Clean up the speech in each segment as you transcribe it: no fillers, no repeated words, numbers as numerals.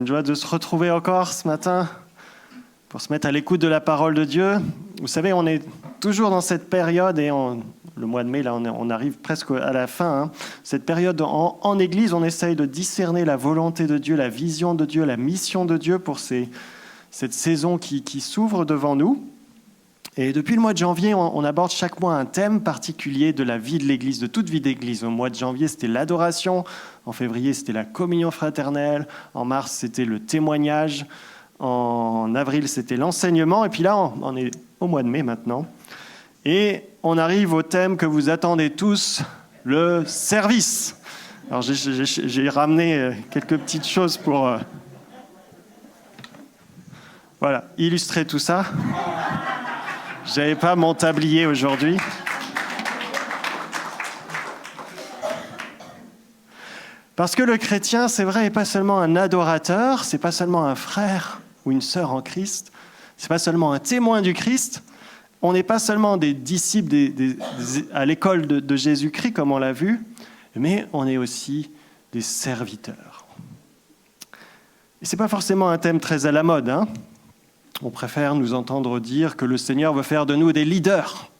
Une joie de se retrouver encore ce matin pour se mettre à l'écoute de la parole de Dieu. Vous savez, on est toujours dans cette période, et le mois de mai, là, on arrive presque à la fin. Cette période en Église, on essaye de discerner la volonté de Dieu, la vision de Dieu, la mission de Dieu pour cette saison qui s'ouvre devant nous. Et depuis le mois de janvier, on aborde chaque mois un thème particulier de la vie de l'Église, de toute vie d'Église. Au mois de janvier, c'était l'adoration. En février, c'était la communion fraternelle. En mars, c'était le témoignage. En avril, c'était l'enseignement. Et puis là, on est au mois de mai maintenant. Et on arrive au thème que vous attendez tous, le service. Alors j'ai ramené quelques petites choses pour illustrer tout ça. Je n'avais pas mon tablier aujourd'hui. Parce que le chrétien, c'est vrai, n'est pas seulement un adorateur, c'est pas seulement un frère ou une sœur en Christ, c'est pas seulement un témoin du Christ, on n'est pas seulement des disciples à l'école de Jésus-Christ, comme on l'a vu, mais on est aussi des serviteurs. Et ce n'est pas forcément un thème très à la mode, hein. On préfère nous entendre dire que le Seigneur veut faire de nous des leaders,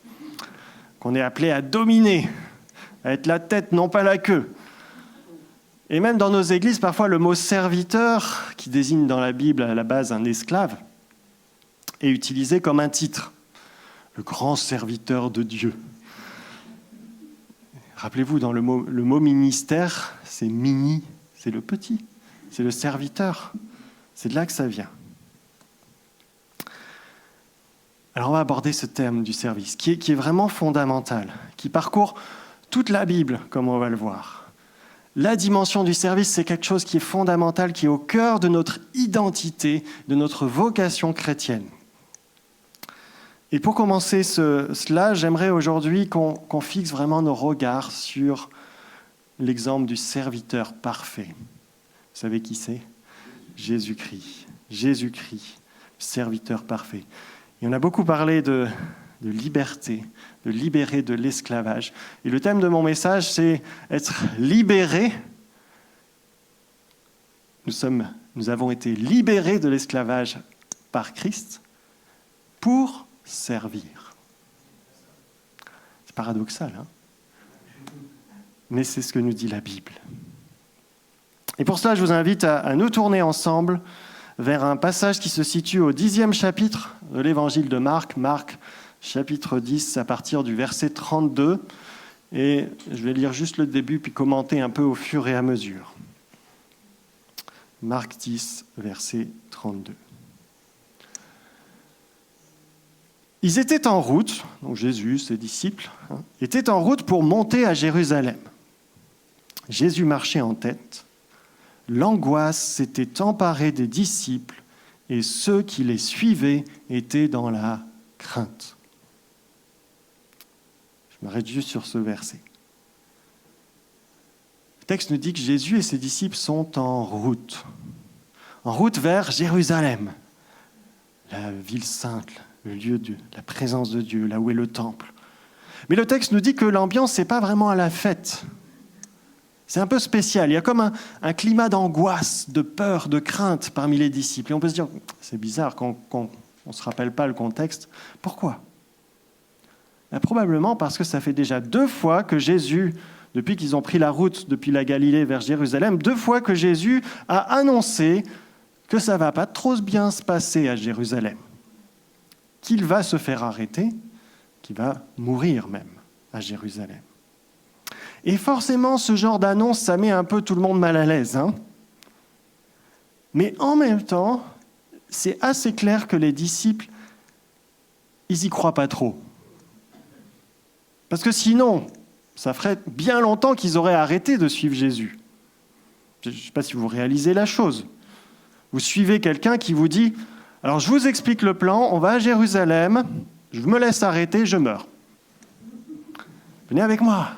qu'on est appelé à dominer, à être la tête, non pas la queue. Et même dans nos églises, parfois le mot serviteur, qui désigne dans la Bible à la base un esclave, est utilisé comme un titre. Le grand serviteur de Dieu. Rappelez-vous, dans le mot ministère, c'est mini, c'est le petit, c'est le serviteur. C'est de là que ça vient. Alors on va aborder ce thème du service, qui est vraiment fondamental, qui parcourt toute la Bible, comme on va le voir. La dimension du service, c'est quelque chose qui est fondamental, qui est au cœur de notre identité, de notre vocation chrétienne. Et pour commencer cela, j'aimerais aujourd'hui qu'on fixe vraiment nos regards sur l'exemple du serviteur parfait. Vous savez qui c'est ? Jésus-Christ. Jésus-Christ, serviteur parfait. Et on a beaucoup parlé de liberté, de libérer de l'esclavage. Et le thème de mon message, c'est être libéré. Nous avons été libérés de l'esclavage par Christ pour servir. C'est paradoxal, hein ? Mais c'est ce que nous dit la Bible. Et pour cela, je vous invite à nous tourner ensemble vers un passage qui se situe au 10e chapitre de l'évangile de Marc, Marc chapitre 10, à partir du verset 32. Et je vais lire juste le début, puis commenter un peu au fur et à mesure. Marc 10, verset 32. Ils étaient en route, donc Jésus, ses disciples, étaient en route pour monter à Jérusalem. Jésus marchait en tête. L'angoisse s'était emparée des disciples et ceux qui les suivaient étaient dans la crainte. Je m'arrête juste sur ce verset. Le texte nous dit que Jésus et ses disciples sont en route vers Jérusalem, la ville sainte, le lieu de la présence de Dieu, là où est le temple. Mais le texte nous dit que l'ambiance, c'est pas vraiment à la fête. C'est un peu spécial. Il y a comme un climat d'angoisse, de peur, de crainte parmi les disciples. Et on peut se dire, c'est bizarre quand on ne se rappelle pas le contexte. Pourquoi ? Probablement parce que ça fait déjà 2 fois que Jésus, depuis qu'ils ont pris la route depuis la Galilée vers Jérusalem, 2 fois que Jésus a annoncé que ça ne va pas trop bien se passer à Jérusalem. Qu'il va se faire arrêter, qu'il va mourir même à Jérusalem. Et forcément, ce genre d'annonce, ça met un peu tout le monde mal à l'aise, hein ? Mais en même temps, c'est assez clair que les disciples, ils n'y croient pas trop. Parce que sinon, ça ferait bien longtemps qu'ils auraient arrêté de suivre Jésus. Je ne sais pas si vous réalisez la chose. Vous suivez quelqu'un qui vous dit « Alors, je vous explique le plan, on va à Jérusalem, je me laisse arrêter, je meurs. Venez avec moi !»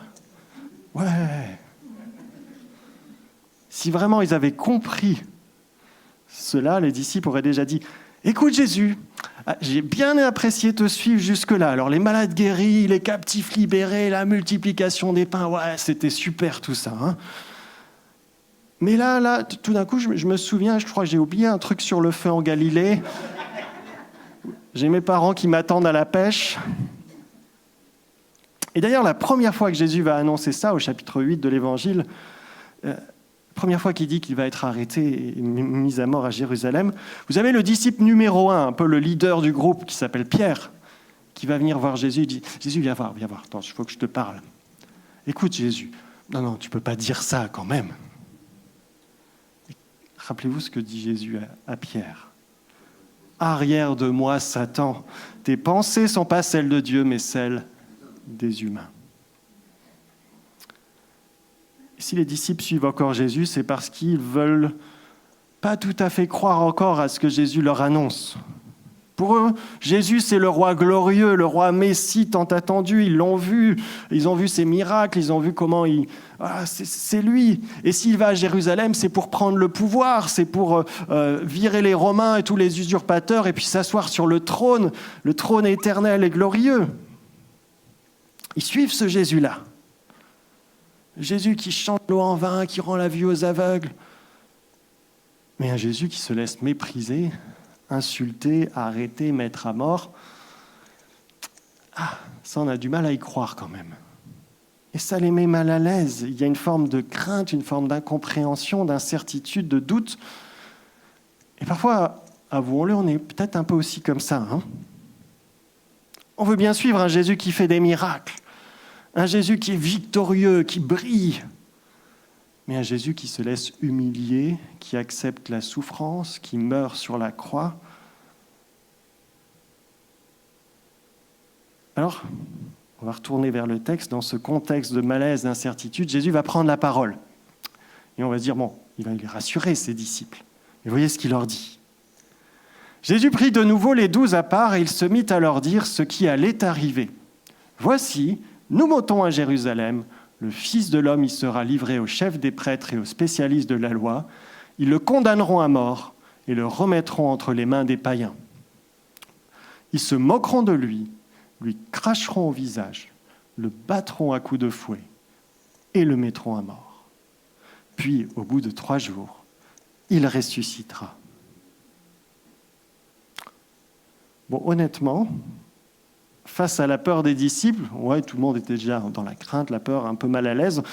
Ouais. Si vraiment ils avaient compris cela, les disciples auraient déjà dit « Écoute Jésus, j'ai bien apprécié te suivre jusque-là. Alors les malades guéris, les captifs libérés, la multiplication des pains, ouais, c'était super tout ça. Hein. Mais là, tout d'un coup, je me souviens, je crois que j'ai oublié un truc sur le feu en Galilée. J'ai mes parents qui m'attendent à la pêche. Et d'ailleurs, la première fois que Jésus va annoncer ça, au chapitre 8 de l'Évangile, la première fois qu'il dit qu'il va être arrêté et mis à mort à Jérusalem, vous avez le disciple numéro 1, un peu le leader du groupe, qui s'appelle Pierre, qui va venir voir Jésus. Il dit, Jésus, viens voir, attends, il faut que je te parle. Écoute Jésus, non, tu ne peux pas dire ça quand même. Et rappelez-vous ce que dit Jésus à Pierre. Arrière de moi, Satan, tes pensées ne sont pas celles de Dieu, mais celles des humains. Et si les disciples suivent encore Jésus, c'est parce qu'ils ne veulent pas tout à fait croire encore à ce que Jésus leur annonce. Pour eux, Jésus, c'est le roi glorieux, le roi Messie tant attendu. Ils l'ont vu, ils ont vu ses miracles, ils ont vu comment il... Ah, c'est lui. Et s'il va à Jérusalem, c'est pour prendre le pouvoir, c'est pour virer les Romains et tous les usurpateurs et puis s'asseoir sur le trône éternel et glorieux. Ils suivent ce Jésus-là. Jésus qui chante l'eau en vin, qui rend la vue aux aveugles. Mais un Jésus qui se laisse mépriser, insulter, arrêter, mettre à mort. Ah, ça on a du mal à y croire quand même. Et ça les met mal à l'aise. Il y a une forme de crainte, une forme d'incompréhension, d'incertitude, de doute. Et parfois, avouons-le, on est peut-être un peu aussi comme ça. On veut bien suivre un Jésus qui fait des miracles, un Jésus qui est victorieux, qui brille, mais un Jésus qui se laisse humilier, qui accepte la souffrance, qui meurt sur la croix. Alors, on va retourner vers le texte. Dans ce contexte de malaise, d'incertitude, Jésus va prendre la parole. Et on va se dire, bon, il va les rassurer, ses disciples. Et voyez ce qu'il leur dit. Jésus prit de nouveau les 12 à part et il se mit à leur dire ce qui allait arriver. Voici, nous montons à Jérusalem, le Fils de l'homme y sera livré aux chefs des prêtres et aux spécialistes de la loi. Ils le condamneront à mort et le remettront entre les mains des païens. Ils se moqueront de lui cracheront au visage, le battront à coups de fouet et le mettront à mort. Puis, au bout de 3 jours, il ressuscitera. Bon, honnêtement, face à la peur des disciples, tout le monde était déjà dans la crainte, la peur, un peu mal à l'aise.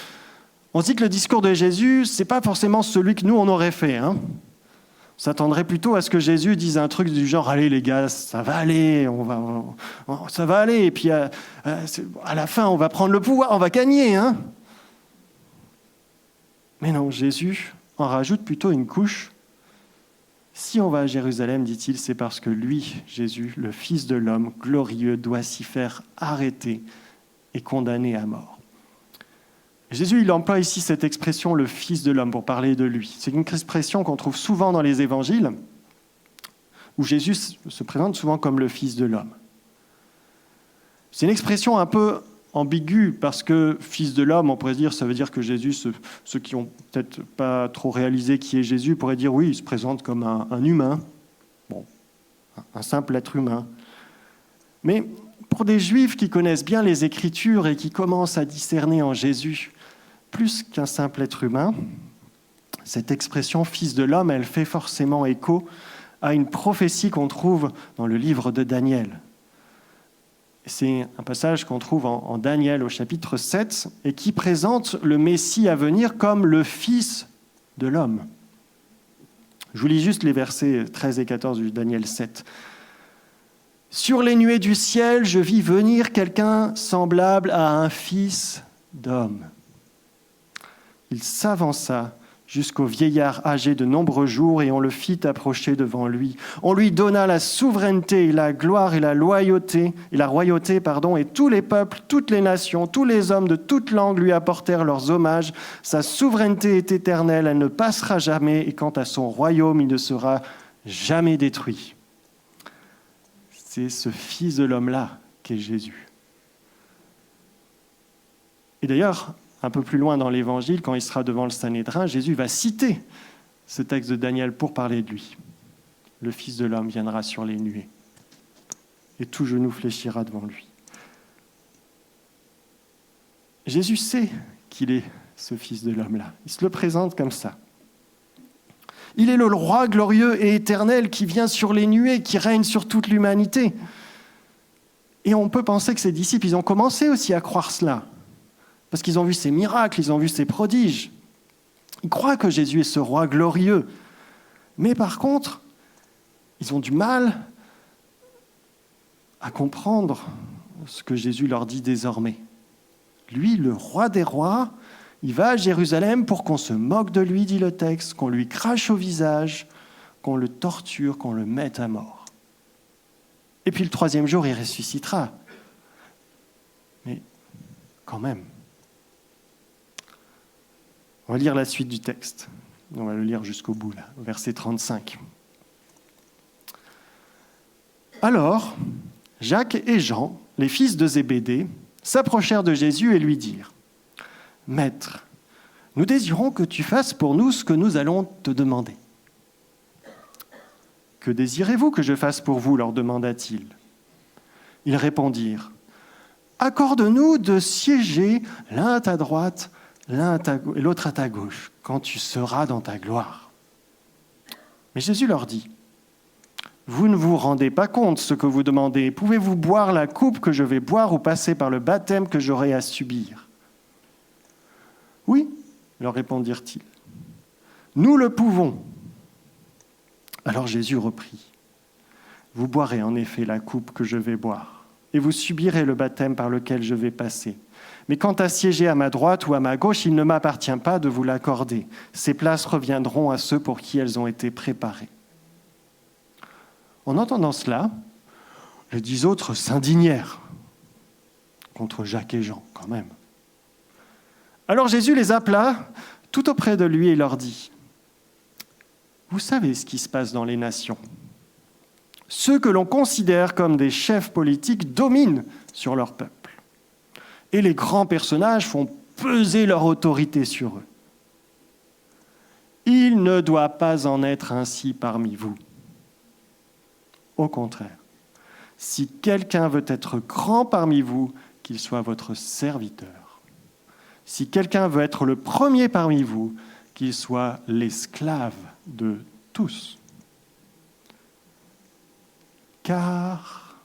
On se dit que le discours de Jésus, c'est pas forcément celui que nous, on aurait fait. On s'attendrait plutôt à ce que Jésus dise un truc du genre « Allez les gars, ça va aller, ça va aller, et puis à la fin, on va prendre le pouvoir, on va gagner. » Mais non, Jésus en rajoute plutôt une couche. Si on va à Jérusalem, dit-il, c'est parce que lui, Jésus, le Fils de l'homme, glorieux, doit s'y faire arrêter et condamner à mort. Jésus, il emploie ici cette expression, le Fils de l'homme, pour parler de lui. C'est une expression qu'on trouve souvent dans les évangiles, où Jésus se présente souvent comme le Fils de l'homme. C'est une expression un peu ambiguë, parce que Fils de l'homme, on pourrait dire, ça veut dire que Jésus, ceux qui n'ont peut-être pas trop réalisé qui est Jésus, pourraient dire, oui, il se présente comme un humain, un simple être humain. Mais pour des Juifs qui connaissent bien les Écritures et qui commencent à discerner en Jésus plus qu'un simple être humain, cette expression « fils de l'homme », elle fait forcément écho à une prophétie qu'on trouve dans le livre de Daniel. C'est un passage qu'on trouve en Daniel au chapitre 7 et qui présente le Messie à venir comme le Fils de l'homme. Je vous lis juste les versets 13 et 14 du Daniel 7. « Sur les nuées du ciel, je vis venir quelqu'un semblable à un fils d'homme. Il s'avança jusqu'au vieillard âgé de nombreux jours et on le fit approcher devant lui. On lui donna la souveraineté et la gloire et la royauté, et tous les peuples, toutes les nations, tous les hommes de toute langue lui apportèrent leurs hommages. Sa souveraineté est éternelle, elle ne passera jamais et quant à son royaume, il ne sera jamais détruit. » C'est ce Fils de l'homme-là qu'est Jésus. Et d'ailleurs, un peu plus loin dans l'Évangile, quand il sera devant le Sanhédrin, Jésus va citer ce texte de Daniel pour parler de lui. Le Fils de l'homme viendra sur les nuées et tout genou fléchira devant lui. Jésus sait qu'il est ce Fils de l'homme-là. Il se le présente comme ça. Il est le roi glorieux et éternel qui vient sur les nuées, qui règne sur toute l'humanité. Et on peut penser que ces disciples, ils ont commencé aussi à croire cela, parce qu'ils ont vu ces miracles, ils ont vu ces prodiges. Ils croient que Jésus est ce roi glorieux. Mais par contre, ils ont du mal à comprendre ce que Jésus leur dit désormais. Lui, le roi des rois, il va à Jérusalem pour qu'on se moque de lui, dit le texte, qu'on lui crache au visage, qu'on le torture, qu'on le mette à mort. Et puis le 3e jour, il ressuscitera. Mais quand même. On va lire la suite du texte. On va le lire jusqu'au bout, là, au verset 35. Alors, Jacques et Jean, les fils de Zébédée, s'approchèrent de Jésus et lui dirent : « Maître, nous désirons que tu fasses pour nous ce que nous allons te demander. » « Que désirez-vous que je fasse pour vous ? Leur demanda-t-il. Ils répondirent : « Accorde-nous de siéger l'un à ta droite, et l'autre à ta gauche, quand tu seras dans ta gloire. » Mais Jésus leur dit : « Vous ne vous rendez pas compte ce que vous demandez. Pouvez-vous boire la coupe que je vais boire ou passer par le baptême que j'aurai à subir ? » « Oui, leur répondirent-ils. Nous le pouvons. » Alors Jésus reprit : « Vous boirez en effet la coupe que je vais boire, et vous subirez le baptême par lequel je vais passer. Mais quant à siéger à ma droite ou à ma gauche, il ne m'appartient pas de vous l'accorder. Ces places reviendront à ceux pour qui elles ont été préparées. » En entendant cela, les 10 autres s'indignèrent contre Jacques et Jean, quand même. Alors Jésus les appela tout auprès de lui et leur dit : « Vous savez ce qui se passe dans les nations. Ceux que l'on considère comme des chefs politiques dominent sur leur peuple. Et les grands personnages font peser leur autorité sur eux. Il ne doit pas en être ainsi parmi vous. Au contraire, si quelqu'un veut être grand parmi vous, qu'il soit votre serviteur. Si quelqu'un veut être le premier parmi vous, qu'il soit l'esclave de tous. Car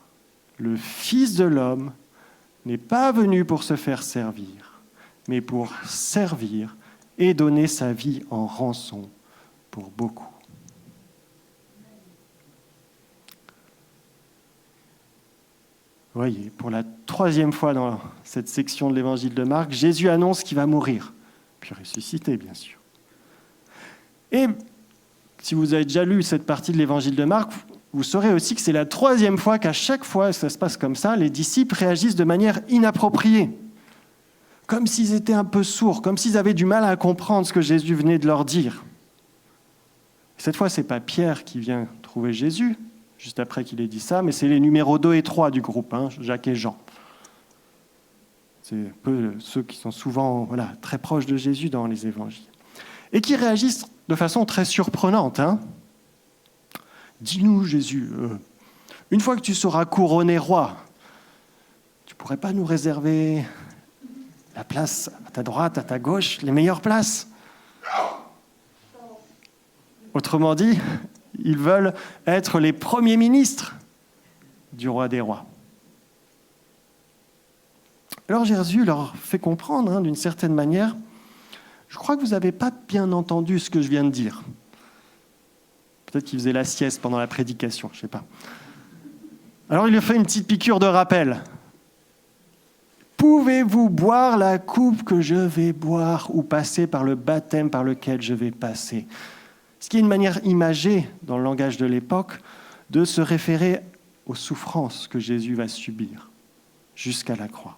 le Fils de l'homme n'est pas venu pour se faire servir, mais pour servir et donner sa vie en rançon pour beaucoup. » Vous voyez, pour la 3e fois dans cette section de l'évangile de Marc, Jésus annonce qu'il va mourir, puis ressusciter, bien sûr. Et si vous avez déjà lu cette partie de l'évangile de Marc, vous saurez aussi que c'est la 3e fois qu'à chaque fois ça se passe comme ça, les disciples réagissent de manière inappropriée, comme s'ils étaient un peu sourds, comme s'ils avaient du mal à comprendre ce que Jésus venait de leur dire. Cette fois, ce n'est pas Pierre qui vient trouver Jésus, juste après qu'il ait dit ça, mais c'est les numéros 2 et 3 du groupe, Jacques et Jean. C'est un peu ceux qui sont souvent très proches de Jésus dans les évangiles. Et qui réagissent de façon très surprenante. Dis-nous, Jésus, une fois que tu seras couronné roi, tu ne pourrais pas nous réserver la place à ta droite, à ta gauche, les meilleures places ? Autrement dit, ils veulent être les premiers ministres du roi des rois. Alors Jésus leur fait comprendre, d'une certaine manière, je crois que vous n'avez pas bien entendu ce que je viens de dire. Peut-être qu'il faisait la sieste pendant la prédication, je ne sais pas. Alors il lui fait une petite piqûre de rappel. Pouvez-vous boire la coupe que je vais boire ou passer par le baptême par lequel je vais passer ? Ce qui est une manière imagée, dans le langage de l'époque, de se référer aux souffrances que Jésus va subir jusqu'à la croix.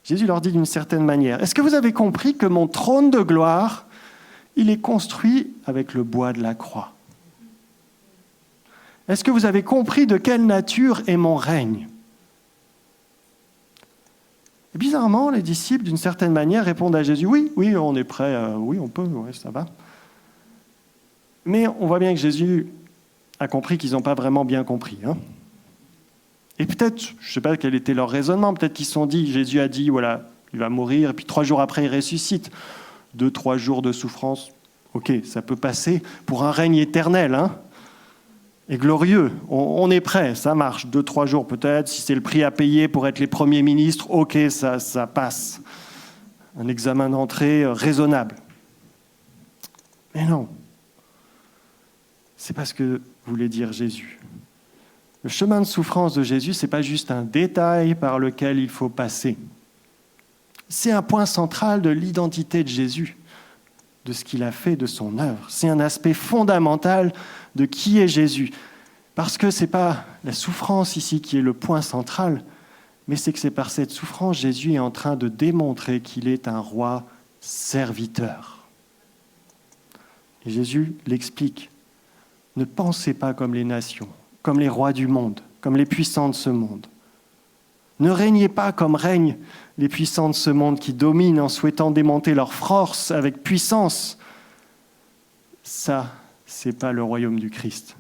Jésus leur dit d'une certaine manière, est-ce que vous avez compris que mon trône de gloire, il est construit avec le bois de la croix ? Est-ce que vous avez compris de quelle nature est mon règne ? Et bizarrement, les disciples, d'une certaine manière, répondent à Jésus, oui, on est prêt, oui, on peut, ouais, ça va. Mais on voit bien que Jésus a compris qu'ils n'ont pas vraiment bien compris. Et peut-être, je ne sais pas quel était leur raisonnement, peut-être qu'ils se sont dit, Jésus a dit, voilà, il va mourir, et puis 3 jours après, il ressuscite. 2-3 jours de souffrance, Ok, ça peut passer pour un règne éternel, hein, et glorieux. On est prêt, ça marche. 2-3 jours peut-être. Si c'est le prix à payer pour être les premiers ministres, ok, ça passe. Un examen d'entrée raisonnable. Mais non. C'est pas ce que voulait dire Jésus. Le chemin de souffrance de Jésus, ce n'est pas juste un détail par lequel il faut passer. C'est un point central de l'identité de Jésus, de ce qu'il a fait, de son œuvre. C'est un aspect fondamental de qui est Jésus. Parce que ce n'est pas la souffrance ici qui est le point central, mais c'est que c'est par cette souffrance, Jésus est en train de démontrer qu'il est un roi serviteur. Et Jésus l'explique. Ne pensez pas comme les nations, comme les rois du monde, comme les puissants de ce monde. Ne régnez pas comme règnent les puissants de ce monde qui dominent en souhaitant démonter leur force avec puissance. Ça, c'est pas le royaume du Christ.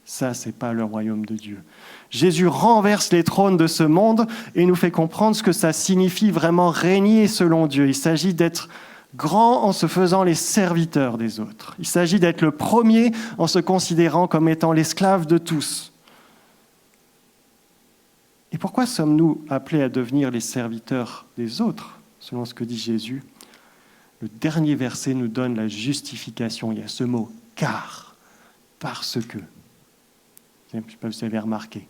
Ça, c'est pas le royaume de Dieu. Jésus renverse les trônes de ce monde et nous fait comprendre ce que ça signifie vraiment régner selon Dieu. Il s'agit d'être grand en se faisant les serviteurs des autres. Il s'agit d'être le premier en se considérant comme étant l'esclave de tous. Et pourquoi sommes-nous appelés à devenir les serviteurs des autres, selon ce que dit Jésus ? Le dernier verset nous donne la justification. Il y a ce mot « car »,« parce que ». Je ne sais pas si vous avez remarqué.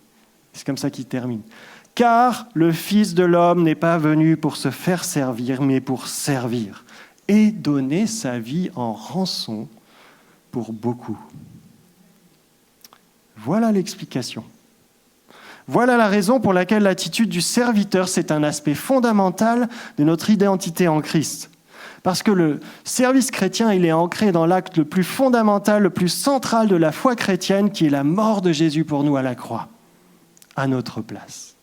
C'est comme ça qu'il termine. « Car le Fils de l'homme n'est pas venu pour se faire servir, mais pour servir et donner sa vie en rançon pour beaucoup. » Voilà l'explication. Voilà la raison pour laquelle l'attitude du serviteur, c'est un aspect fondamental de notre identité en Christ. Parce que le service chrétien, il est ancré dans l'acte le plus fondamental, le plus central de la foi chrétienne, qui est la mort de Jésus pour nous à la croix, à notre place.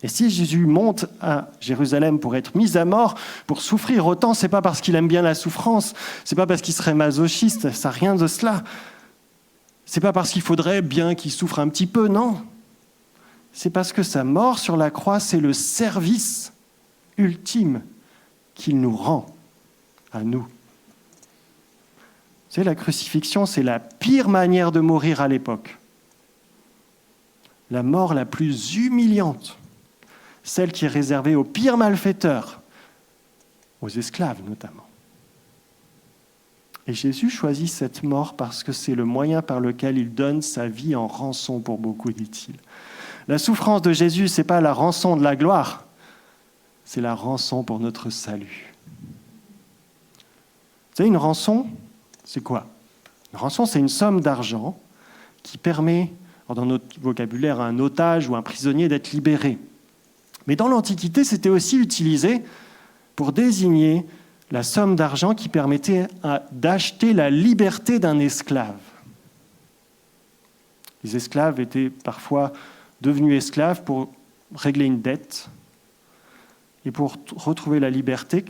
Et si Jésus monte à Jérusalem pour être mis à mort, pour souffrir autant, ce n'est pas parce qu'il aime bien la souffrance, ce n'est pas parce qu'il serait masochiste, ça n'a rien de cela. Ce n'est pas parce qu'il faudrait bien qu'il souffre un petit peu, non. C'est parce que sa mort sur la croix, c'est le service ultime qu'il nous rend à nous. Vous savez, la crucifixion, c'est la pire manière de mourir à l'époque. La mort la plus humiliante, celle qui est réservée aux pires malfaiteurs, aux esclaves notamment. Et Jésus choisit cette mort parce que c'est le moyen par lequel il donne sa vie en rançon pour beaucoup, dit-il. La souffrance de Jésus, ce n'est pas la rançon de la gloire, c'est la rançon pour notre salut. Vous savez, une rançon, c'est quoi ? Une rançon, c'est une somme d'argent qui permet, dans notre vocabulaire, à un otage ou un prisonnier d'être libéré. Mais dans l'Antiquité, c'était aussi utilisé pour désigner la somme d'argent qui permettait d'acheter la liberté d'un esclave. Les esclaves étaient parfois devenus esclaves pour régler une dette et pour retrouver la liberté.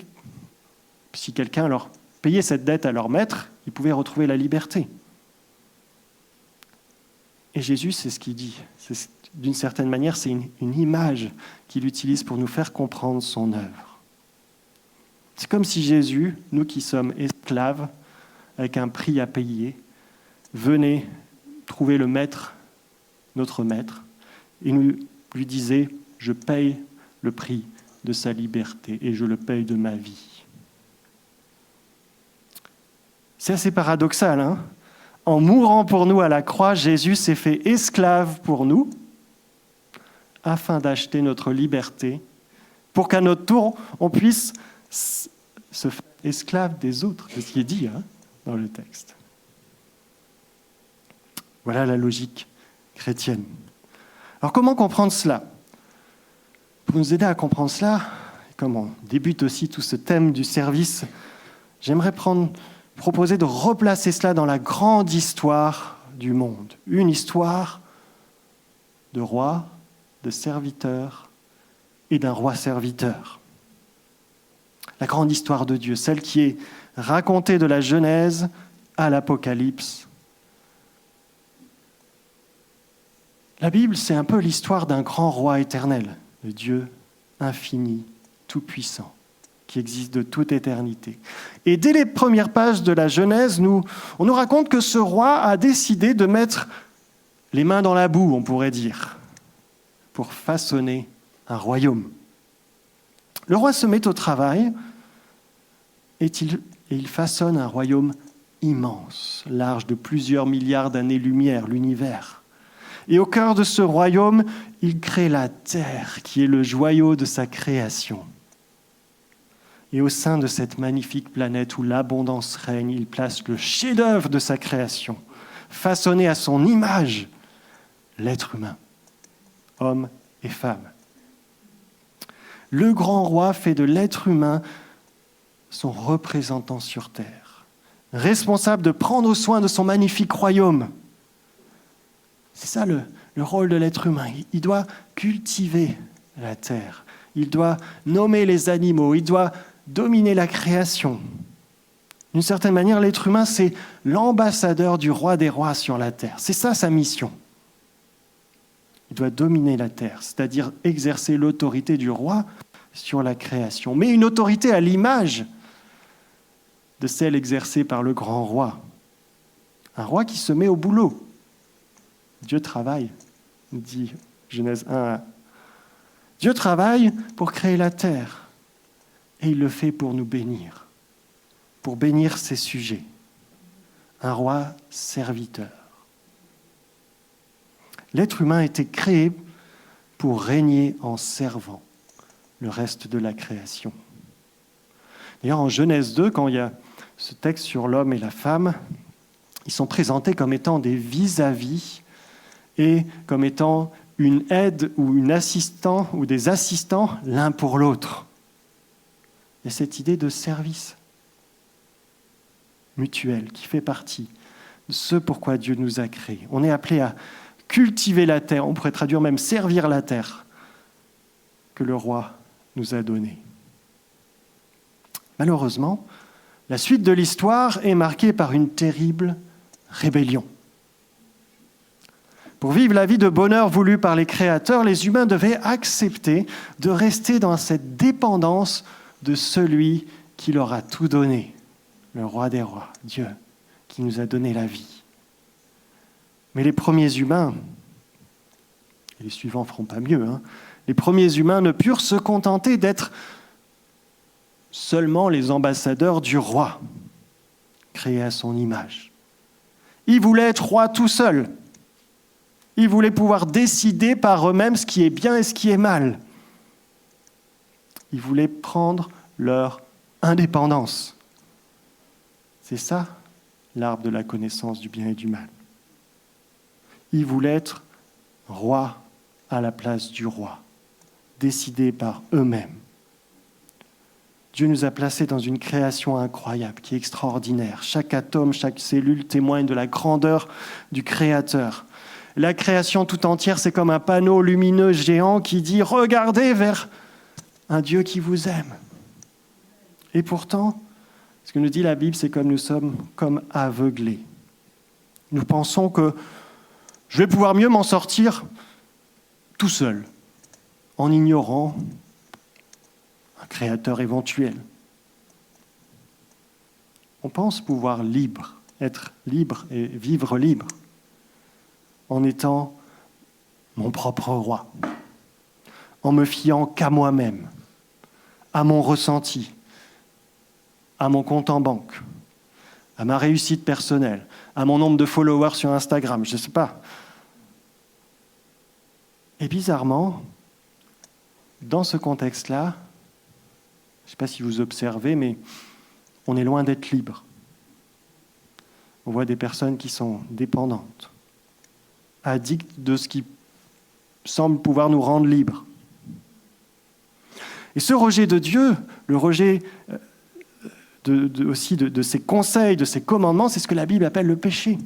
Si quelqu'un leur payait cette dette à leur maître, ils pouvaient retrouver la liberté. Et Jésus, c'est ce qu'il dit. D'une certaine manière, c'est une image qu'il utilise pour nous faire comprendre son œuvre. C'est comme si Jésus, nous qui sommes esclaves, avec un prix à payer, venait trouver le maître, notre maître, et nous lui disait « Je paye le prix de sa liberté et je le paye de ma vie. » C'est assez paradoxal, hein ? En mourant pour nous à la croix, Jésus s'est fait esclave pour nous, afin d'acheter notre liberté, pour qu'à notre tour, on puisse se faire esclave des autres. C'est ce qui est dit dans le texte. Voilà la logique chrétienne. Alors comment comprendre cela ? Pour nous aider à comprendre cela, comme on débute aussi tout ce thème du service, j'aimerais proposer de replacer cela dans la grande histoire du monde. Une histoire de roi, de serviteur et d'un roi serviteur. La grande histoire de Dieu, celle qui est racontée de la Genèse à l'Apocalypse. La Bible, c'est un peu l'histoire d'un grand roi éternel, le Dieu infini, tout-puissant. qui existe de toute éternité. Et dès les premières pages de la Genèse, on nous raconte que ce roi a décidé de mettre les mains dans la boue, on pourrait dire, pour façonner un royaume. Le roi se met au travail et il façonne un royaume immense, large de plusieurs milliards d'années-lumière, l'univers. Et au cœur de ce royaume, il crée la terre, qui est le joyau de sa création. Et au sein de cette magnifique planète où l'abondance règne, il place le chef-d'œuvre de sa création, façonné à son image, l'être humain, homme et femme. Le grand roi fait de l'être humain son représentant sur terre, responsable de prendre soin de son magnifique royaume. C'est ça le rôle de l'être humain. Il doit cultiver la terre, il doit nommer les animaux, il doit dominer la création. D'une certaine manière, l'être humain, c'est l'ambassadeur du roi des rois sur la terre. C'est ça sa mission. Il doit dominer la terre, c'est-à-dire exercer l'autorité du roi sur la création. Mais une autorité à l'image de celle exercée par le grand roi. Un roi qui se met au boulot. Dieu travaille, dit Genèse 1. Dieu travaille pour créer la terre et il le fait pour nous bénir, pour bénir ses sujets. Un roi serviteur. L'être humain a été créé pour régner en servant le reste de la création. D'ailleurs, en Genèse 2, quand il y a ce texte sur l'homme et la femme, ils sont présentés comme étant des vis-à-vis et comme étant une aide ou une assistant ou des assistants l'un pour l'autre. Il y a cette idée de service mutuel qui fait partie de ce pourquoi Dieu nous a créés. On est appelé à cultiver la terre, on pourrait traduire même servir la terre que le roi nous a donnée. Malheureusement, la suite de l'histoire est marquée par une terrible rébellion. Pour vivre la vie de bonheur voulue par les créateurs, les humains devaient accepter de rester dans cette dépendance de celui qui leur a tout donné, le roi des rois, Dieu, qui nous a donné la vie. Mais les premiers humains, et les suivants ne feront pas mieux, les premiers humains ne purent se contenter d'être seulement les ambassadeurs du roi, créés à son image. Ils voulaient être rois tout seuls. Ils voulaient pouvoir décider par eux-mêmes ce qui est bien et ce qui est mal. Ils voulaient prendre leur indépendance. C'est ça, l'arbre de la connaissance du bien et du mal. Ils voulaient être rois à la place du roi, décidés par eux-mêmes. Dieu nous a placés dans une création incroyable, qui est extraordinaire. Chaque atome, chaque cellule témoigne de la grandeur du Créateur. La création tout entière, c'est comme un panneau lumineux géant qui dit « Regardez vers un Dieu qui vous aime ». Et pourtant, ce que nous dit la Bible, c'est comme nous sommes comme aveuglés. Nous pensons que je vais pouvoir mieux m'en sortir tout seul, en ignorant un créateur éventuel. On pense pouvoir être libre et vivre libre en étant mon propre roi, en me fiant qu'à moi-même, à mon ressenti, à mon compte en banque, à ma réussite personnelle, à mon nombre de followers sur Instagram, je ne sais pas. Et bizarrement, dans ce contexte-là, je ne sais pas si vous observez, mais on est loin d'être libre. On voit des personnes qui sont dépendantes, addictes de ce qui semble pouvoir nous rendre libres. Et ce rejet de Dieu, le rejet aussi de ses conseils, de ses commandements, c'est ce que la Bible appelle le péché.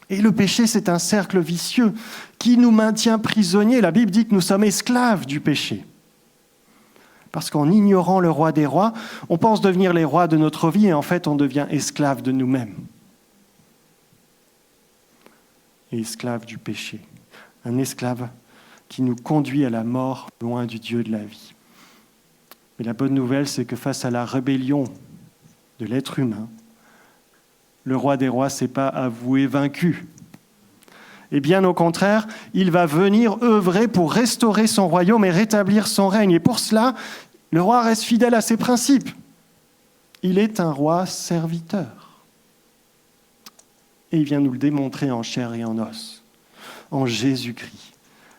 Et le péché, c'est un cercle vicieux qui nous maintient prisonniers. La Bible dit que nous sommes esclaves du péché. Parce qu'en ignorant le roi des rois, on pense devenir les rois de notre vie et en fait, on devient esclave de nous-mêmes. Et esclave du péché. Un esclave qui nous conduit à la mort loin du Dieu de la vie. Mais la bonne nouvelle, c'est que face à la rébellion de l'être humain, le roi des rois ne s'est pas avoué vaincu. Et bien au contraire, il va venir œuvrer pour restaurer son royaume et rétablir son règne. Et pour cela, le roi reste fidèle à ses principes. Il est un roi serviteur. Et il vient nous le démontrer en chair et en os, en Jésus-Christ.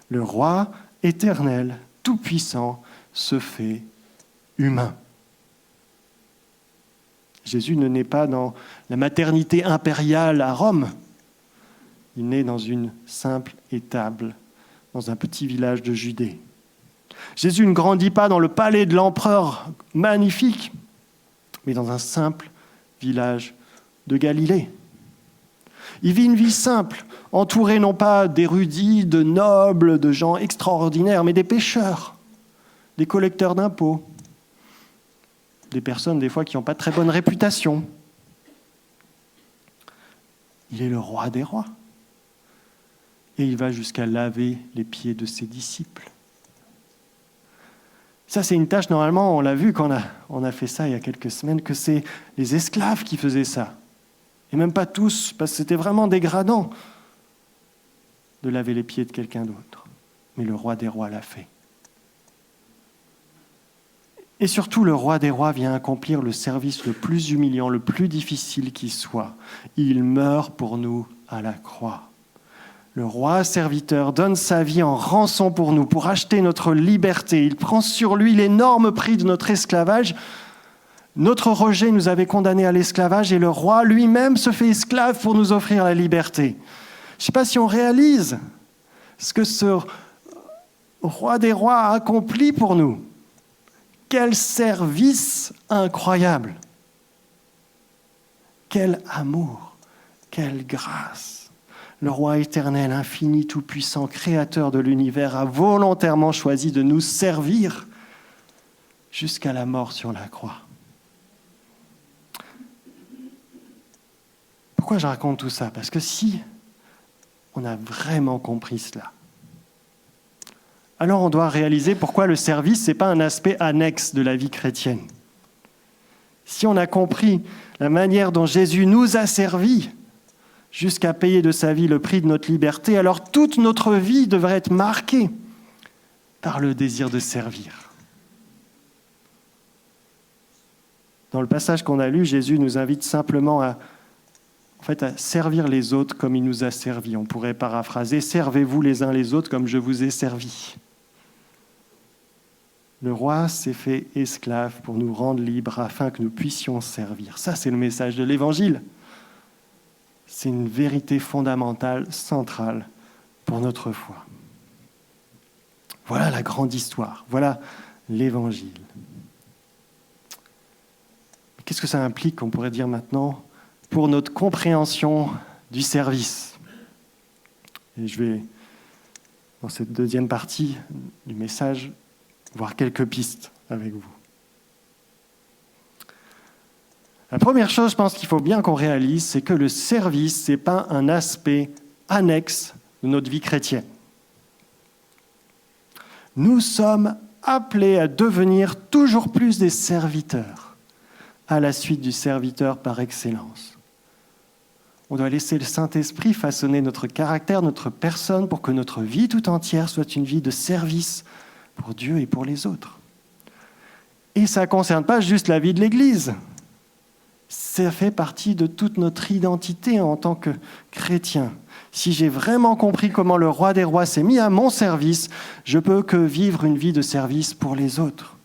Le roi éternel, tout-puissant, se fait humain. Jésus ne naît pas dans la maternité impériale à Rome. Il naît dans une simple étable, dans un petit village de Judée. Jésus ne grandit pas dans le palais de l'empereur magnifique, mais dans un simple village de Galilée. Il vit une vie simple, entouré non pas d'érudits, de nobles, de gens extraordinaires, mais des pécheurs, des collecteurs d'impôts, des personnes des fois qui n'ont pas très bonne réputation. Il est le roi des rois. Et il va jusqu'à laver les pieds de ses disciples. Ça, c'est une tâche, normalement, on l'a vu quand on a fait ça il y a quelques semaines, que c'est les esclaves qui faisaient ça. Et même pas tous, parce que c'était vraiment dégradant de laver les pieds de quelqu'un d'autre. Mais le roi des rois l'a fait. Et surtout, le roi des rois vient accomplir le service le plus humiliant, le plus difficile qui soit. Il meurt pour nous à la croix. Le roi serviteur donne sa vie en rançon pour nous, pour acheter notre liberté. Il prend sur lui l'énorme prix de notre esclavage. Notre rejet nous avait condamnés à l'esclavage et le roi lui-même se fait esclave pour nous offrir la liberté. Je ne sais pas si on réalise ce que ce roi des rois a accompli pour nous. Quel service incroyable! Quel amour! Quelle grâce! Le roi éternel, infini, tout-puissant, créateur de l'univers, a volontairement choisi de nous servir jusqu'à la mort sur la croix. Pourquoi je raconte tout ça? Parce que si on a vraiment compris cela, alors on doit réaliser pourquoi le service, ce n'est pas un aspect annexe de la vie chrétienne. Si on a compris la manière dont Jésus nous a servis, jusqu'à payer de sa vie le prix de notre liberté, alors toute notre vie devrait être marquée par le désir de servir. Dans le passage qu'on a lu, Jésus nous invite simplement à servir les autres comme il nous a servis. On pourrait paraphraser « Servez-vous les uns les autres comme je vous ai servi ». Le roi s'est fait esclave pour nous rendre libres afin que nous puissions servir. Ça, c'est le message de l'Évangile. C'est une vérité fondamentale, centrale pour notre foi. Voilà la grande histoire, voilà l'Évangile. Qu'est-ce que ça implique, on pourrait dire maintenant, pour notre compréhension du service? Et je vais, dans cette deuxième partie du message, voir quelques pistes avec vous. La première chose, je pense qu'il faut bien qu'on réalise, c'est que le service, ce n'est pas un aspect annexe de notre vie chrétienne. Nous sommes appelés à devenir toujours plus des serviteurs, à la suite du serviteur par excellence. On doit laisser le Saint-Esprit façonner notre caractère, notre personne, pour que notre vie tout entière soit une vie de service pour Dieu et pour les autres. Et ça ne concerne pas juste la vie de l'Église. Ça fait partie de toute notre identité en tant que chrétien. Si j'ai vraiment compris comment le roi des rois s'est mis à mon service, je peux que vivre une vie de service pour les autres.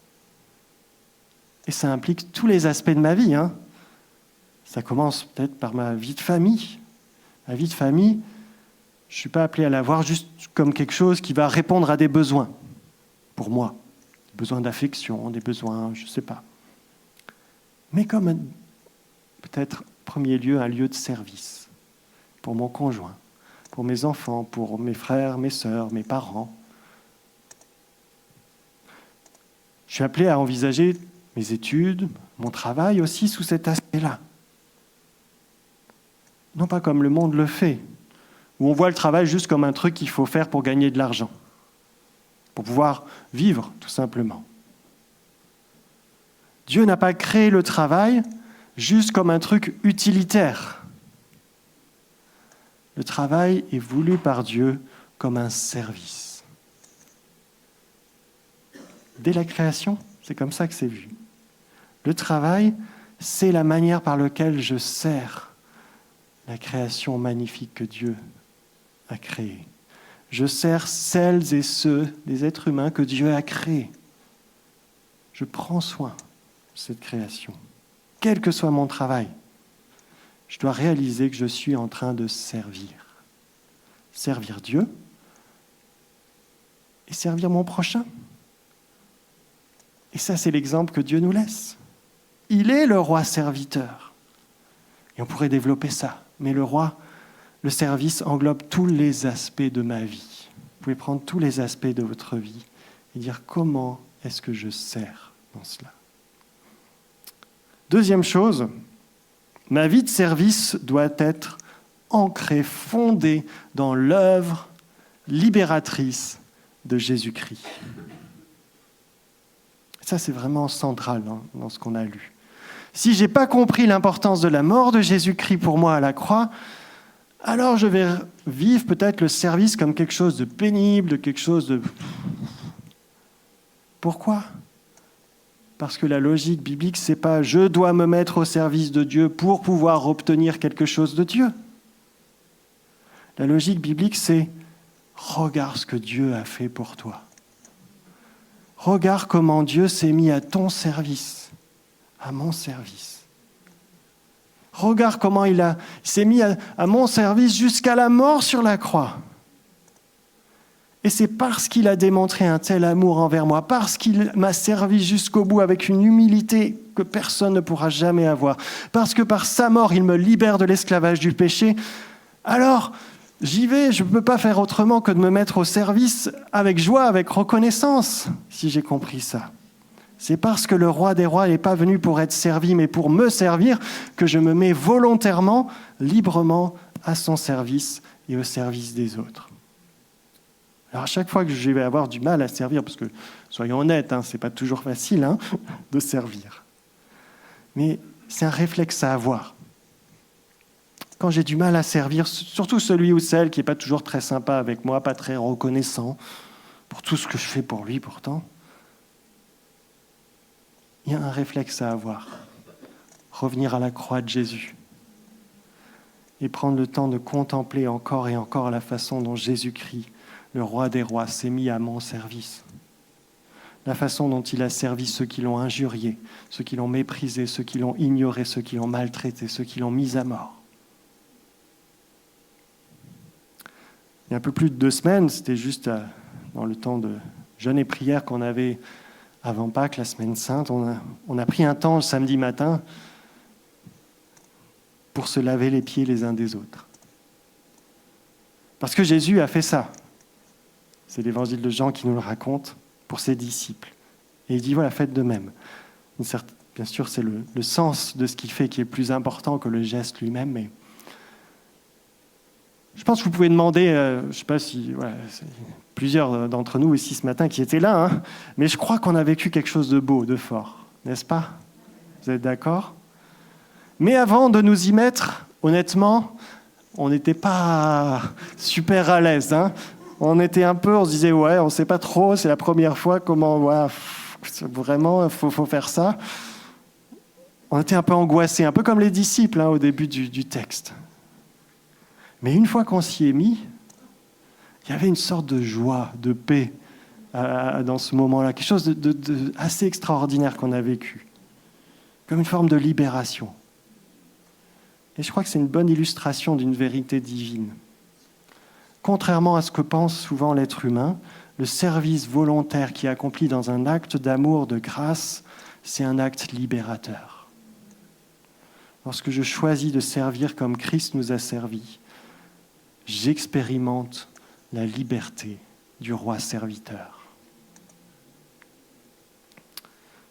Et ça implique tous les aspects de ma vie. Ça commence peut-être par ma vie de famille. Ma vie de famille, je ne suis pas appelé à la voir juste comme quelque chose qui va répondre à des besoins pour moi. Des besoins d'affection, des besoins, je ne sais pas. Mais comme peut-être, en premier lieu, un lieu de service pour mon conjoint, pour mes enfants, pour mes frères, mes sœurs, mes parents. Je suis appelé à envisager mes études, mon travail aussi sous cet aspect-là. Non pas comme le monde le fait, où on voit le travail juste comme un truc qu'il faut faire pour gagner de l'argent, pour pouvoir vivre, tout simplement. Dieu n'a pas créé le travail juste comme un truc utilitaire. Le travail est voulu par Dieu comme un service. Dès la création, c'est comme ça que c'est vu. Le travail, c'est la manière par laquelle je sers la création magnifique que Dieu a créée. Je sers celles et ceux, les êtres humains que Dieu a créés. Je prends soin de cette création. Quel que soit mon travail, je dois réaliser que je suis en train de servir. Servir Dieu et servir mon prochain. Et ça, c'est l'exemple que Dieu nous laisse. Il est le roi serviteur. Et on pourrait développer ça. Mais le service englobe tous les aspects de ma vie. Vous pouvez prendre tous les aspects de votre vie et dire comment est-ce que je sers dans cela. Deuxième chose, ma vie de service doit être ancrée, fondée dans l'œuvre libératrice de Jésus-Christ. Ça, c'est vraiment central dans ce qu'on a lu. Si je n'ai pas compris l'importance de la mort de Jésus-Christ pour moi à la croix, alors je vais vivre peut-être le service comme quelque chose de pénible, de quelque chose de... Pourquoi ? Parce que la logique biblique, c'est pas « je dois me mettre au service de Dieu pour pouvoir obtenir quelque chose de Dieu ». La logique biblique, c'est « regarde ce que Dieu a fait pour toi ». Regarde comment Dieu s'est mis à ton service, à mon service. Regarde comment il s'est mis à mon service jusqu'à la mort sur la croix. Et c'est parce qu'il a démontré un tel amour envers moi, parce qu'il m'a servi jusqu'au bout avec une humilité que personne ne pourra jamais avoir, parce que par sa mort, il me libère de l'esclavage du péché, alors j'y vais, je ne peux pas faire autrement que de me mettre au service avec joie, avec reconnaissance, si j'ai compris ça. C'est parce que le roi des rois n'est pas venu pour être servi, mais pour me servir, que je me mets volontairement, librement à son service et au service des autres. Alors à chaque fois que je vais avoir du mal à servir, parce que, soyons honnêtes, ce n'est pas toujours facile de servir. Mais c'est un réflexe à avoir. Quand j'ai du mal à servir, surtout celui ou celle qui n'est pas toujours très sympa avec moi, pas très reconnaissant pour tout ce que je fais pour lui pourtant, il y a un réflexe à avoir. Revenir à la croix de Jésus et prendre le temps de contempler encore et encore la façon dont Jésus-Christ, le roi des rois, s'est mis à mon service. La façon dont il a servi ceux qui l'ont injurié, ceux qui l'ont méprisé, ceux qui l'ont ignoré, ceux qui l'ont maltraité, ceux qui l'ont mis à mort. Il y a un peu plus de 2 semaines, c'était juste dans le temps de jeûne et prière qu'on avait avant Pâques, la semaine sainte, on a pris un temps le samedi matin pour se laver les pieds les uns des autres. Parce que Jésus a fait ça. C'est l'évangile de Jean qui nous le raconte pour ses disciples. Et il dit, voilà, faites de même. Bien sûr, c'est le sens de ce qu'il fait qui est plus important que le geste lui-même, mais je pense que vous pouvez demander, je ne sais pas si c'est plusieurs d'entre nous ici ce matin qui étaient là, mais je crois qu'on a vécu quelque chose de beau, de fort, n'est-ce pas ? Vous êtes d'accord ? Mais avant de nous y mettre, honnêtement, on n'était pas super à l'aise. On était un peu, on se disait, on ne sait pas trop, c'est la première fois, comment, vraiment, il faut faire ça. On était un peu angoissés, un peu comme les disciples au début du texte. Mais une fois qu'on s'y est mis, il y avait une sorte de joie, de paix dans ce moment-là, quelque chose de assez extraordinaire qu'on a vécu, comme une forme de libération. Et je crois que c'est une bonne illustration d'une vérité divine. Contrairement à ce que pense souvent l'être humain, le service volontaire qui est accompli dans un acte d'amour, de grâce, c'est un acte libérateur. Lorsque je choisis de servir comme Christ nous a servi, j'expérimente la liberté du roi serviteur.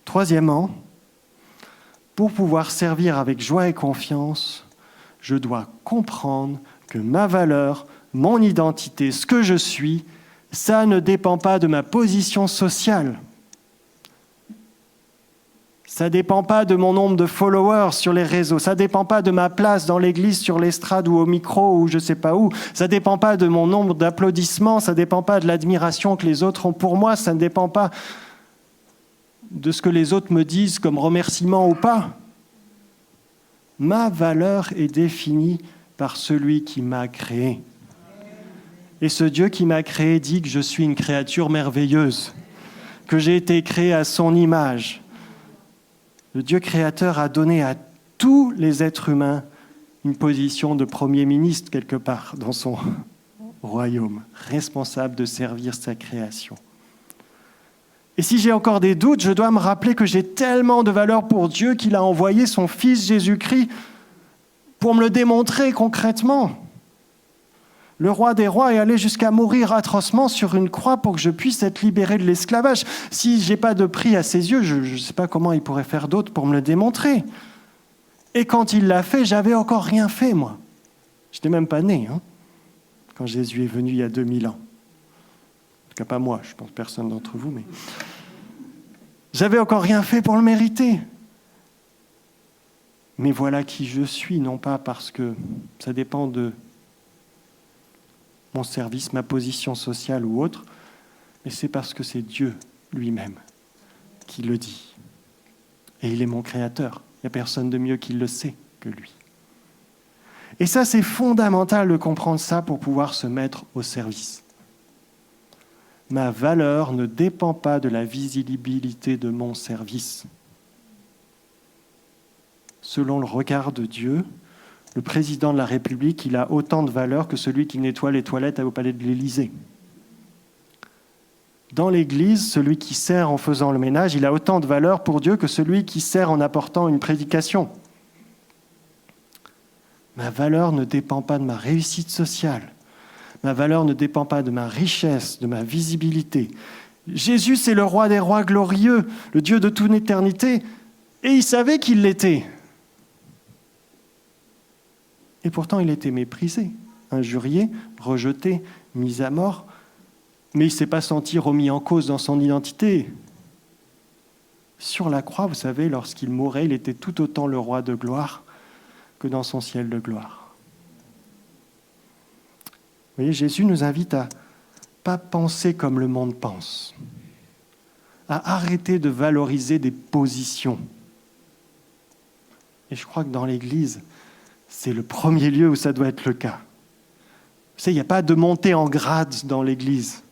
Troisièmement, pour pouvoir servir avec joie et confiance, je dois comprendre que ma valeur, mon identité, ce que je suis, ça ne dépend pas de ma position sociale. Ça ne dépend pas de mon nombre de followers sur les réseaux. Ça ne dépend pas de ma place dans l'église, sur l'estrade ou au micro ou je ne sais pas où. Ça ne dépend pas de mon nombre d'applaudissements. Ça ne dépend pas de l'admiration que les autres ont pour moi. Ça ne dépend pas de ce que les autres me disent comme remerciement ou pas. Ma valeur est définie par celui qui m'a créé. Et ce Dieu qui m'a créé dit que je suis une créature merveilleuse, que j'ai été créé à son image. Le Dieu créateur a donné à tous les êtres humains une position de premier ministre quelque part dans son royaume, responsable de servir sa création. Et si j'ai encore des doutes, je dois me rappeler que j'ai tellement de valeur pour Dieu qu'il a envoyé son Fils Jésus-Christ pour me le démontrer concrètement. Le roi des rois est allé jusqu'à mourir atrocement sur une croix pour que je puisse être libéré de l'esclavage. Si je n'ai pas de prix à ses yeux, je ne sais pas comment il pourrait faire d'autre pour me le démontrer. Et quand il l'a fait, j'avais encore rien fait, moi. Je n'étais même pas né, quand Jésus est venu il y a 2000 ans. En tout cas, pas moi, je pense personne d'entre vous, mais... J'avais encore rien fait pour le mériter. Mais voilà qui je suis, non pas parce que ça dépend de mon service, ma position sociale ou autre, mais c'est parce que c'est Dieu lui-même qui le dit. Et il est mon créateur. Il n'y a personne de mieux qui le sait que lui. Et ça, c'est fondamental de comprendre ça pour pouvoir se mettre au service. Ma valeur ne dépend pas de la visibilité de mon service. Selon le regard de Dieu, le président de la République, il a autant de valeur que celui qui nettoie les toilettes au palais de l'Élysée. Dans l'Église, celui qui sert en faisant le ménage, il a autant de valeur pour Dieu que celui qui sert en apportant une prédication. Ma valeur ne dépend pas de ma réussite sociale. Ma valeur ne dépend pas de ma richesse, de ma visibilité. Jésus, c'est le roi des rois glorieux, le Dieu de toute éternité, et il savait qu'il l'était. Et pourtant, il était méprisé, injurié, rejeté, mis à mort. Mais il ne s'est pas senti remis en cause dans son identité. Sur la croix, vous savez, lorsqu'il mourait, il était tout autant le roi de gloire que dans son ciel de gloire. Vous voyez, Jésus nous invite à ne pas penser comme le monde pense, à arrêter de valoriser des positions. Et je crois que dans l'Église, c'est le premier lieu où ça doit être le cas. Vous savez, il n'y a pas de montée en grade dans l'Église.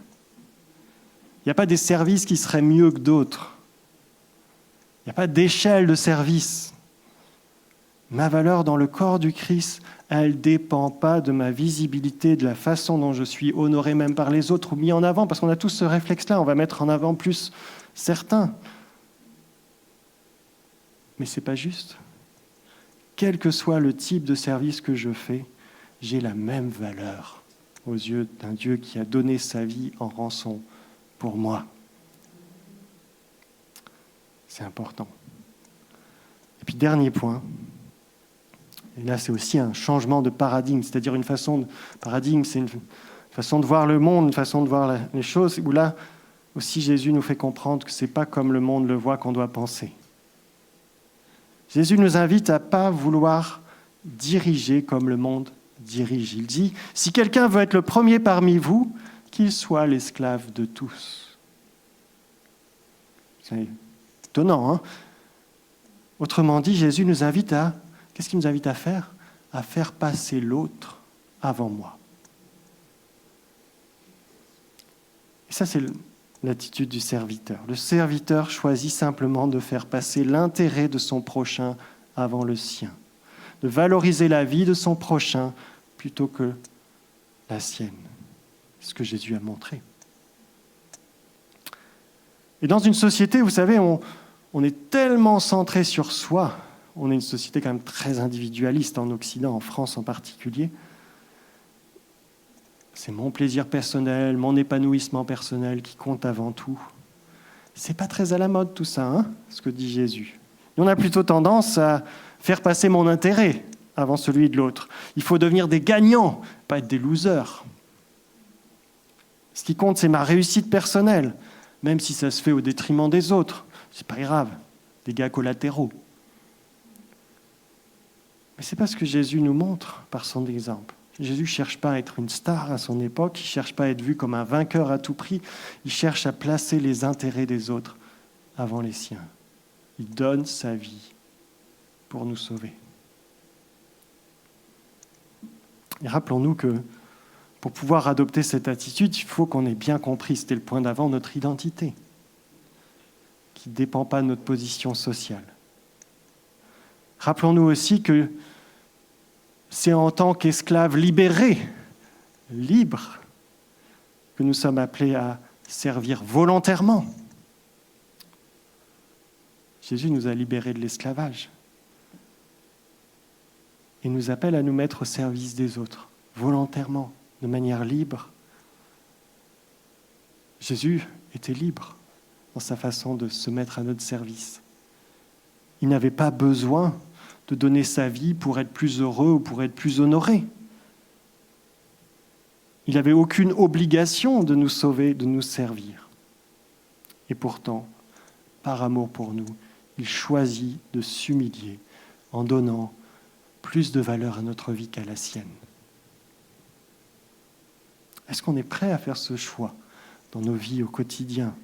Il n'y a pas des services qui seraient mieux que d'autres. Il n'y a pas d'échelle de service. Ma valeur dans le corps du Christ, elle ne dépend pas de ma visibilité, de la façon dont je suis honoré même par les autres ou mis en avant, parce qu'on a tous ce réflexe-là, on va mettre en avant plus certains. Mais ce n'est pas juste. Quel que soit le type de service que je fais, j'ai la même valeur aux yeux d'un Dieu qui a donné sa vie en rançon pour moi. C'est important. Et puis, dernier point, et là c'est aussi un changement de paradigme, c'est-à-dire paradigme, c'est une façon de voir le monde, une façon de voir les choses, où là aussi Jésus nous fait comprendre que ce n'est pas comme le monde le voit qu'on doit penser. Jésus nous invite à ne pas vouloir diriger comme le monde dirige. Il dit, si quelqu'un veut être le premier parmi vous, qu'il soit l'esclave de tous. C'est étonnant, hein ? Autrement dit, Jésus nous invite à... Qu'est-ce qu'il nous invite à faire ? À faire passer l'autre avant moi. Et ça, c'est l'attitude du serviteur. Le serviteur choisit simplement de faire passer l'intérêt de son prochain avant le sien, de valoriser la vie de son prochain plutôt que la sienne. C'est ce que Jésus a montré. Et dans une société, vous savez, on est tellement centré sur soi, on est une société quand même très individualiste en Occident, en France en particulier. C'est mon plaisir personnel, mon épanouissement personnel qui compte avant tout. C'est pas très à la mode tout ça, ce que dit Jésus. Et on a plutôt tendance à faire passer mon intérêt avant celui de l'autre. Il faut devenir des gagnants, pas être des losers. Ce qui compte, c'est ma réussite personnelle, même si ça se fait au détriment des autres. C'est pas grave. dégâts collatéraux. Mais c'est pas ce que Jésus nous montre par son exemple. Jésus ne cherche pas à être une star à son époque, il ne cherche pas à être vu comme un vainqueur à tout prix, il cherche à placer les intérêts des autres avant les siens. Il donne sa vie pour nous sauver. Et rappelons-nous que pour pouvoir adopter cette attitude, il faut qu'on ait bien compris, c'était le point d'avant, notre identité, qui ne dépend pas de notre position sociale. Rappelons-nous aussi que c'est en tant qu'esclaves libérés, libres, que nous sommes appelés à servir volontairement. Jésus nous a libérés de l'esclavage et nous appelle à nous mettre au service des autres, volontairement, de manière libre. Jésus était libre dans sa façon de se mettre à notre service. Il n'avait pas besoin de donner sa vie pour être plus heureux ou pour être plus honoré. Il n'avait aucune obligation de nous sauver, de nous servir. Et pourtant, par amour pour nous, il choisit de s'humilier en donnant plus de valeur à notre vie qu'à la sienne. Est-ce qu'on est prêt à faire ce choix dans nos vies au quotidien,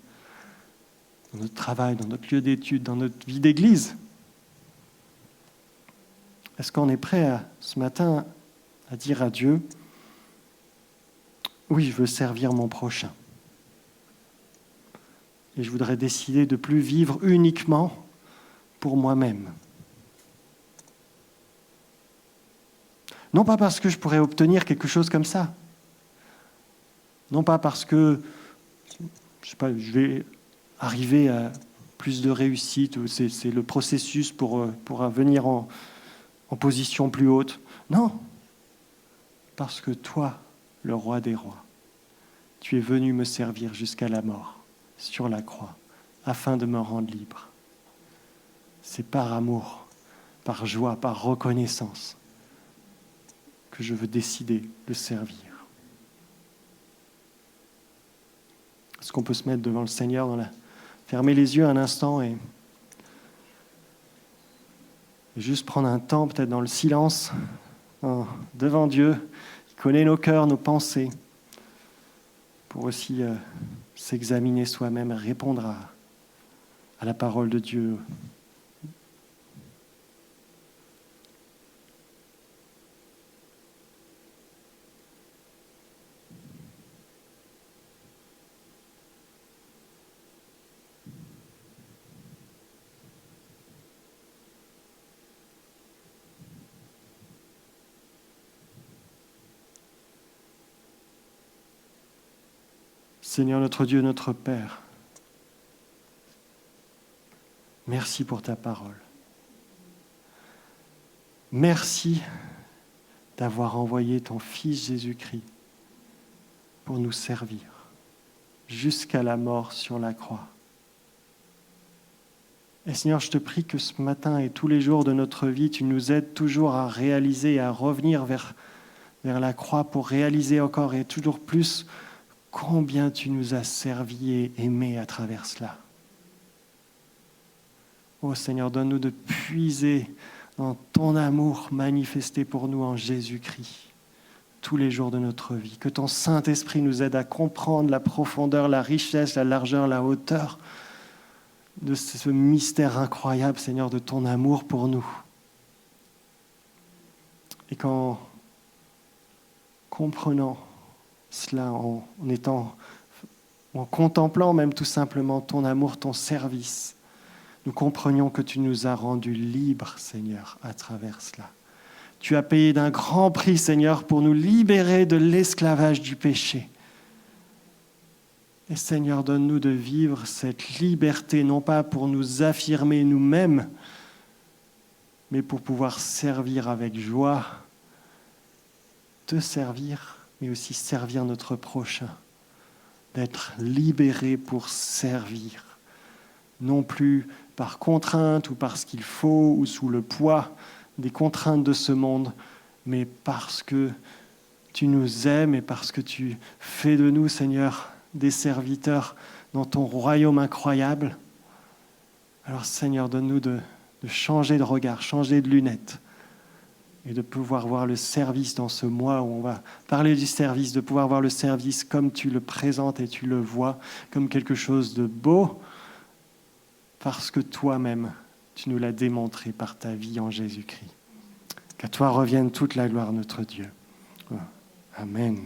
dans notre travail, dans notre lieu d'étude, dans notre vie d'église ? Est-ce qu'on est prêt ce matin à dire à Dieu, oui, je veux servir mon prochain. Et je voudrais décider de ne plus vivre uniquement pour moi-même. Non pas parce que je pourrais obtenir quelque chose comme ça. Non pas parce que je vais arriver à plus de réussite, ou c'est le processus pour venir en position plus haute. Non, parce que toi, le roi des rois, tu es venu me servir jusqu'à la mort, sur la croix, afin de me rendre libre. C'est par amour, par joie, par reconnaissance que je veux décider de servir. Est-ce qu'on peut se mettre devant le Seigneur, fermer les yeux un instant et juste prendre un temps, peut-être dans le silence, devant Dieu, qui connaît nos cœurs, nos pensées, pour aussi s'examiner soi-même, répondre à la parole de Dieu. Seigneur notre Dieu, notre Père, merci pour ta parole. Merci d'avoir envoyé ton Fils Jésus-Christ pour nous servir jusqu'à la mort sur la croix. Et Seigneur, je te prie que ce matin et tous les jours de notre vie, tu nous aides toujours à réaliser et à revenir vers la croix pour réaliser encore et toujours plus combien tu nous as servi et aimés à travers cela. Oh Seigneur, donne-nous de puiser dans ton amour manifesté pour nous en Jésus-Christ tous les jours de notre vie. Que ton Saint-Esprit nous aide à comprendre la profondeur, la richesse, la largeur, la hauteur de ce mystère incroyable, Seigneur, de ton amour pour nous. Et qu'en comprenant cela, en contemplant même tout simplement ton amour, ton service, nous comprenions que tu nous as rendus libres, Seigneur, à travers cela. Tu as payé d'un grand prix, Seigneur, pour nous libérer de l'esclavage du péché. Et Seigneur, donne-nous de vivre cette liberté, non pas pour nous affirmer nous-mêmes, mais pour pouvoir servir avec joie, te servir, mais aussi servir notre prochain, d'être libéré pour servir, non plus par contrainte ou parce qu'il faut ou sous le poids des contraintes de ce monde, mais parce que tu nous aimes et parce que tu fais de nous, Seigneur, des serviteurs dans ton royaume incroyable. Alors Seigneur, donne-nous de changer de regard, changer de lunettes et de pouvoir voir le service dans ce mois où on va parler du service, de pouvoir voir le service comme tu le présentes et tu le vois, comme quelque chose de beau, parce que toi-même, tu nous l'as démontré par ta vie en Jésus-Christ. Qu'à toi revienne toute la gloire, notre Dieu. Amen.